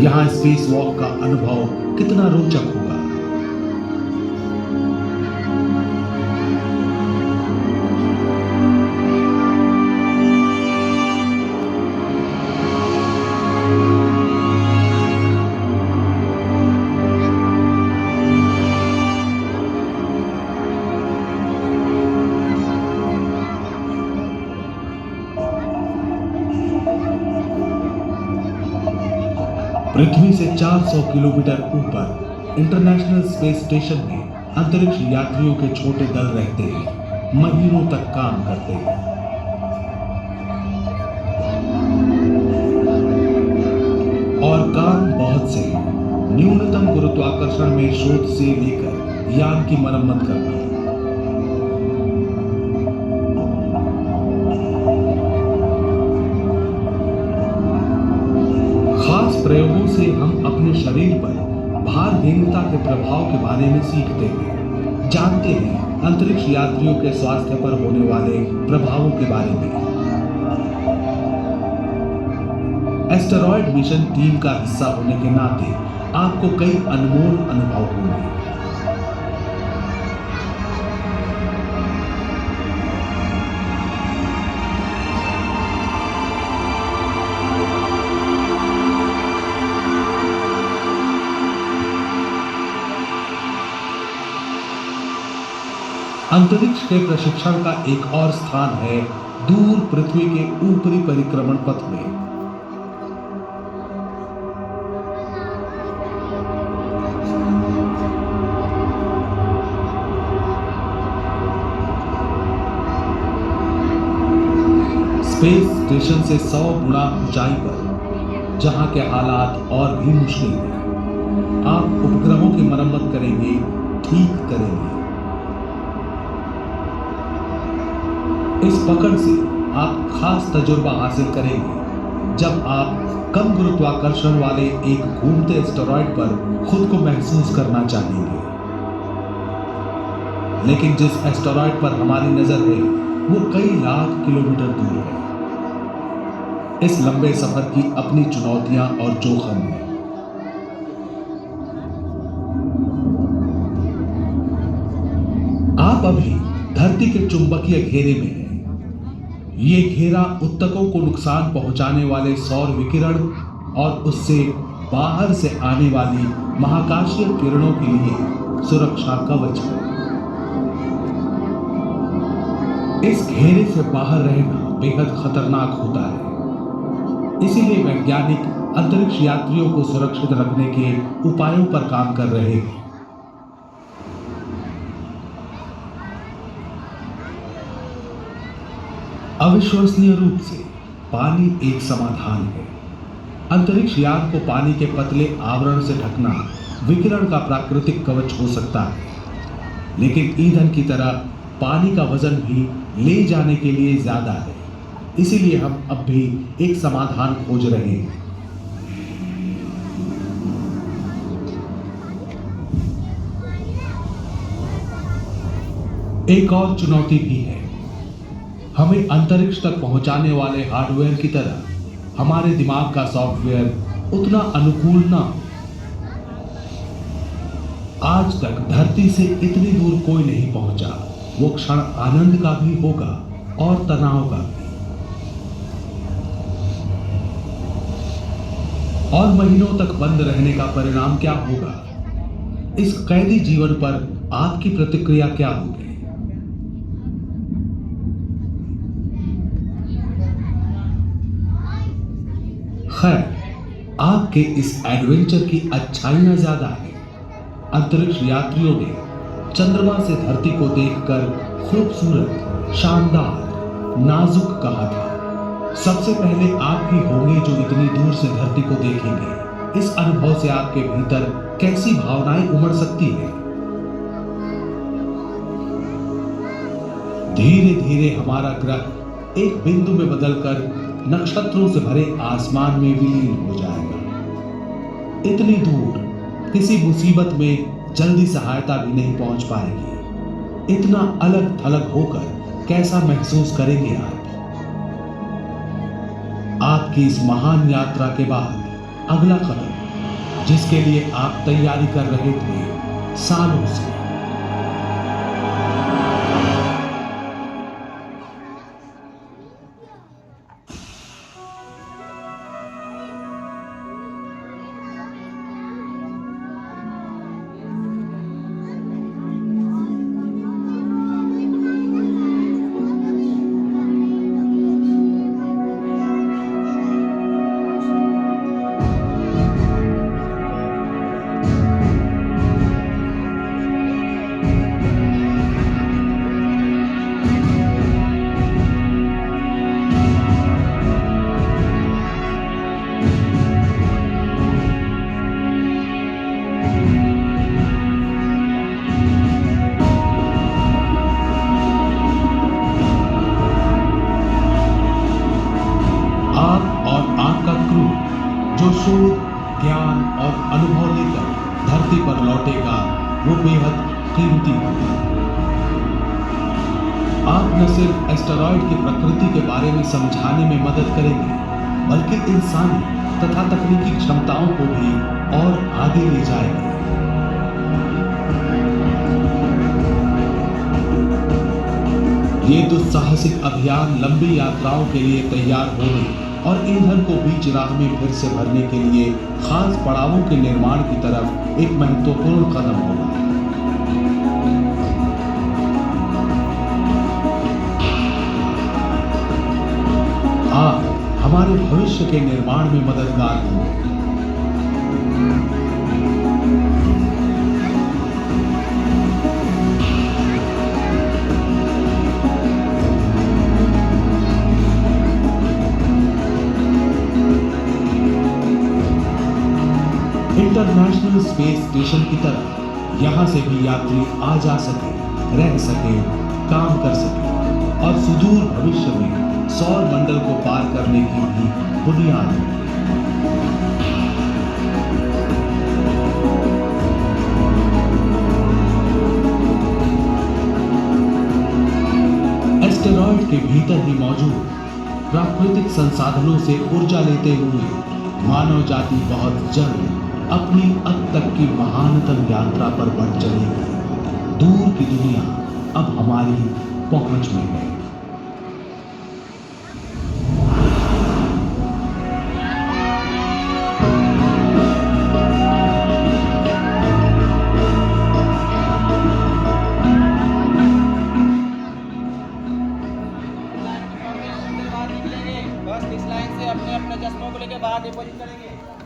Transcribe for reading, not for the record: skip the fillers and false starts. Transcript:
यहाँ space walk का अनुभव कितना रोचक होगा। पृथ्वी से 400 किलोमीटर ऊपर इंटरनेशनल स्पेस स्टेशन में अंतरिक्ष यात्रियों के छोटे दल रहते हैं, महीनों तक काम करते हैं। और काम बहुत से न्यूनतम गुरुत्वाकर्षण में शोध से लेकर यान की मरम्मत करना। प्रयोगों से हम अपने शरीर पर भारहीनता के प्रभाव के बारे में सीखते हैं, जानते हैं अंतरिक्ष यात्रियों के स्वास्थ्य पर होने वाले प्रभावों के बारे में। एस्टेरॉयड मिशन टीम का हिस्सा होने के नाते आपको कई अनमोल अनुभव होंगे। अंतरिक्ष के प्रशिक्षण का एक और स्थान है दूर पृथ्वी के ऊपरी परिक्रमण पथ में। स्पेस स्टेशन से 100 गुना ऊंचाई पर, जहां के हालात और भी मुश्किल हैं, आप उपग्रहों की मरम्मत करेंगे, ठीक करेंगे। इस पकड़ से आप खास तजुर्बा हासिल करेंगे जब आप कम गुरुत्वाकर्षण वाले एक घूमते एस्टेरॉयड पर खुद को महसूस करना चाहेंगे। लेकिन जिस एस्टेरॉयड पर हमारी नजर है वो कई लाख किलोमीटर दूर है। इस लंबे सफर की अपनी चुनौतियां और जोखिम हैं। आप अभी धरती के चुंबकीय घेरे में हैं। ये घेरा उत्तकों को नुकसान पहुंचाने वाले सौर विकिरण और उससे बाहर से आने वाली महाकाशीय किरणों के लिए सुरक्षा कवच है। इस घेरे से बाहर रहना बेहद खतरनाक होता है। इसीलिए वैज्ञानिक अंतरिक्ष यात्रियों को सुरक्षित रखने के उपायों पर काम कर रहे हैं। अविश्वसनीय रूप से पानी एक समाधान है। अंतरिक्ष यान को पानी के पतले आवरण से ढकना विकिरण का प्राकृतिक कवच हो सकता है, लेकिन ईंधन की तरह पानी का वजन भी ले जाने के लिए ज्यादा है। इसीलिए हम अब भी एक समाधान खोज रहे हैं। एक और चुनौती भी है। हमें अंतरिक्ष तक पहुंचाने वाले हार्डवेयर की तरह हमारे दिमाग का सॉफ्टवेयर उतना अनुकूल ना हो। आज तक धरती से इतनी दूर कोई नहीं पहुंचा। वो क्षण आनंद का भी होगा और तनाव का भी। और महीनों तक बंद रहने का परिणाम क्या होगा? इस कैदी जीवन पर आपकी प्रतिक्रिया क्या होगी? खैर, आपके इस एडवेंचर की अच्छाइयां ज्यादा है। अंतरिक्ष यात्रियों ने चंद्रमा से धरती को देखकर खूबसूरत, शानदार, नाजुक कहा था। सबसे पहले आप ही होंगे जो इतनी दूर से धरती को देखेंगे। इस अनुभव से आपके भीतर कैसी भावनाएं उमड़ सकती हैं? धीरे धीरे हमारा ग्रह एक बिंदु में बदलकर नक्षत्रों से भरे आसमान में विलीन हो जाएगा। इतनी दूर किसी मुसीबत में जल्दी सहायता भी नहीं पहुंच पाएगी। इतना अलग थलग होकर कैसा महसूस करेंगे आप? आपकी इस महान यात्रा के बाद अगला कदम जिसके लिए आप तैयारी कर रहे थे सालों से। आप और आपका क्रू जो शोध, ज्ञान और अनुभव लेकर धरती पर लौटेगा, वो बेहद कीमती होगा। आप न सिर्फ एस्टेरॉयड की प्रकृति के बारे में समझाने में मदद करेंगे, बल्कि इंसानी तथा तकनीकी क्षमताओं को भी और आगे ले जाएंगे। ये दुस्साहसिक अभियान लंबी यात्राओं के लिए तैयार होने और ईंधन को बीच राह में फिर से भरने के लिए खास पड़ावों के निर्माण की तरफ एक महत्वपूर्ण कदम होगा। आप हमारे भविष्य के निर्माण में मददगार होंगे। इंटरनेशनल स्पेस स्टेशन की तरह यहां से भी यात्री आ जा सके, रह सके, काम कर सके और सुदूर भविष्य में सौर मंडल को पार करने की भी बुनियाद है। एस्टेरॉयड के भीतर ही मौजूद प्राकृतिक संसाधनों से ऊर्जा लेते हुए मानव जाति बहुत जल्द अपनी अब तक की महानतम यात्रा पर बढ़ चलेगी। दूर की दुनिया अब हमारी पहुंच में है। बस इस लाइन से अपने अपने चश्मों को लेकर बाहर डिपॉजिट करेंगे।